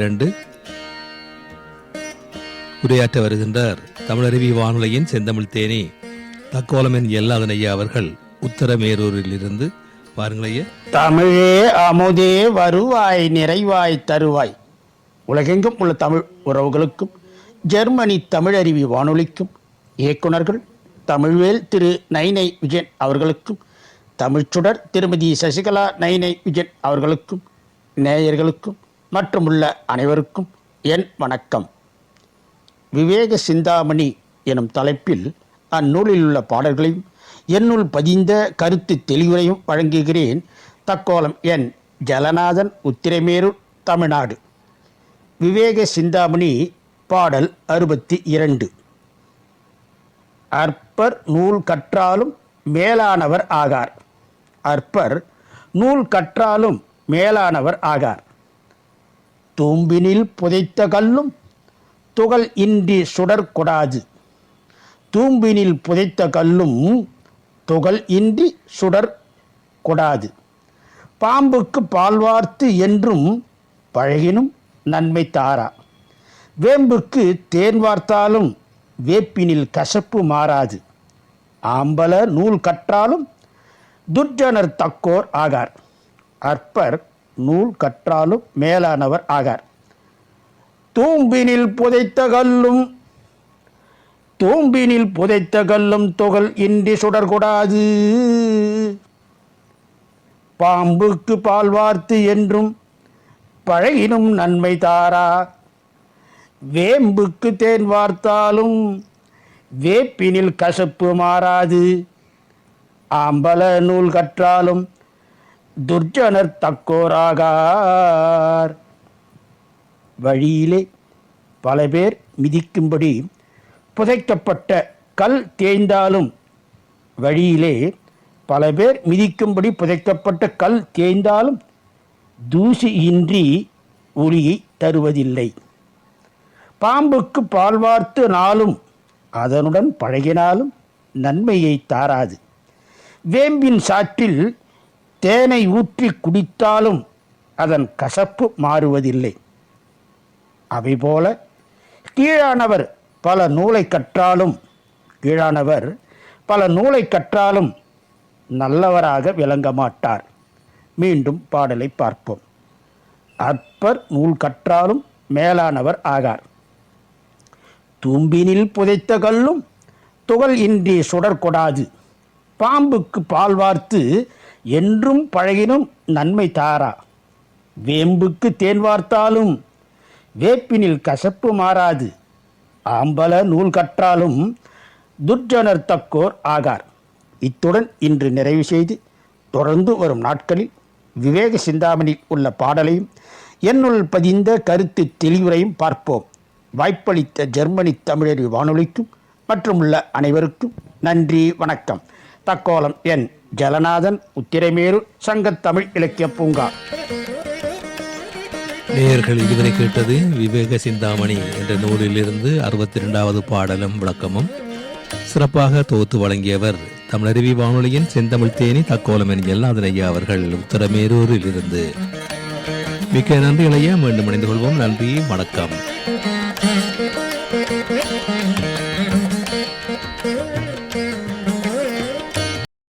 2 உரையாற்ற வருகின்றார் தமிழருவி வானொலியின் செந்தமிழ் தேனி தக்கோலமென் எல்லாதன் ஐயா அவர்கள் உத்தரமேரூரில் இருந்து. பாருங்களையா. தமிழே அமுதே வருவாய் நிறைவாய் தருவாய். உலகெங்கும் உள்ள தமிழ் உறவுகளுக்கும் ஜெர்மனி தமிழருவி வானொலிக்கும் இயக்குநர்கள் தமிழ்வேல் திரு நைனை விஜயன் அவர்களுக்கும் தமிழ்ச்சுடர் திருமதி சசிகலா நைனை விஜயன் அவர்களுக்கும் நேயர்களுக்கும் மற்றும் உள்ள அனைவருக்கும் என் வணக்கம். விவேக சிந்தாமணி எனும் தலைப்பில் அந்நூலில் உள்ள பாடல்களையும் என்னுள் பதிந்த கருத்து தெளிவுரையும் வழங்குகிறேன். தக்கோலம் என் ஜலநாதன், உத்திரமேரூர், தமிழ்நாடு. விவேக சிந்தாமணி பாடல் 62. அற்பர் நூல் கற்றாலும் மேலானவர் ஆகார். அற்பர் நூல் கற்றாலும் மேலானவர் ஆகார். தூம்பினில் புதைத்த கல்லும் துகள் இன்றி சுடர் கொடாது. தூம்பினில் புதைத்த கல்லும் துகள் இன்றி சுடர் கொடாது. பாம்புக்கு பால்வார்த்து என்றும் பழகினும் நன்மை தாரா. வேம்புக்கு தேன் வார்த்தாலும் வேப்பினில் கசப்பு மாறாது. ஆம்பல நூல் கற்றாலும் துர்ஜனர் தக்கோர் ஆகார். அற்பர் நூல் கற்றாலும் மேலானவர் ஆகார். தூம்பினில் புதைத்த கல்லும் துகள் இன்றி சுடர்கொடாது. பாம்புக்கு பால் வார்த்து என்றும் பழகினும் நன்மை தாரா. வேம்புக்கு தேன் வார்த்தாலும் வேப்பினில் கசப்பு மாறாது. ஆம்பல நூல் கற்றாலும் துர்ஜனர் தக்கோராகார். வழியிலே பல பேர் மிதிக்கும்படி புதைக்கப்பட்ட கல் தேய்ந்தாலும் தூசி இன்றி ஒளியை தருவதில்லை. பாம்புக்கு பால்வார்த்து நாளும் அதனுடன் பழகினாலும் நன்மையை தாராது. வேம்பின் சாற்றில் தேனை ஊற்றி குடித்தாலும் அதன் கசப்பு மாறுவதில்லை. அவைபோல கீழானவர் பல நூலை கற்றாலும் நல்லவராக விளங்க மாட்டார். மீண்டும் பாடலை பார்ப்போம். அற்பர் நூல் கற்றாலும் மேலானவர் ஆகார். தூம்பினில் புதைத்த கல்லும் துகள் இன்றி சுடர் கொடாது. பாம்புக்கு பால் வார்த்து என்றும் பழகினும் நன்மை தாரா. வேம்புக்கு தேன் வார்த்தாலும் வேப்பினில் கசப்பு மாறாது. ஆம்பல நூல் கற்றாலும் துர்ஜனர் தக்கோர் ஆகார். இத்துடன் இன்று நிறைவு செய்து தொடர்ந்து வரும் நாட்களில் விவேக சிந்தாமணியில் உள்ள பாடலையும் என்னுள் பதிந்த கருத்து தெளிவுரையும் பார்ப்போம். வாய்ப்பளித்த ஜெர்மனி தமிழருவி வானொலிக்கும் மற்றும் உள்ள அனைவருக்கும் நன்றி, வணக்கம். தக்கோலம் என் ஜலநாதன், உத்திரமேரூர், சங்கத்தமிழ் இலக்கிய பூங்கா. நேயர்கள் இதுவரை கேட்டது விவேக சிந்தாமணி என்ற நூலிலிருந்து 62வது பாடலும் விளக்கமும். சிறப்பாக தொகுத்து வழங்கியவர் தமிழருவி வானொலியின் செந்தமிழ் தேனி தக்கோலமென் எல்லாதன் ஐயா அவர்கள், உத்தரமேரூரில் இருந்து. மிக்க நன்றி ஐயா. மீண்டும் இணைந்து கொள்வோம். நன்றி, வணக்கம்.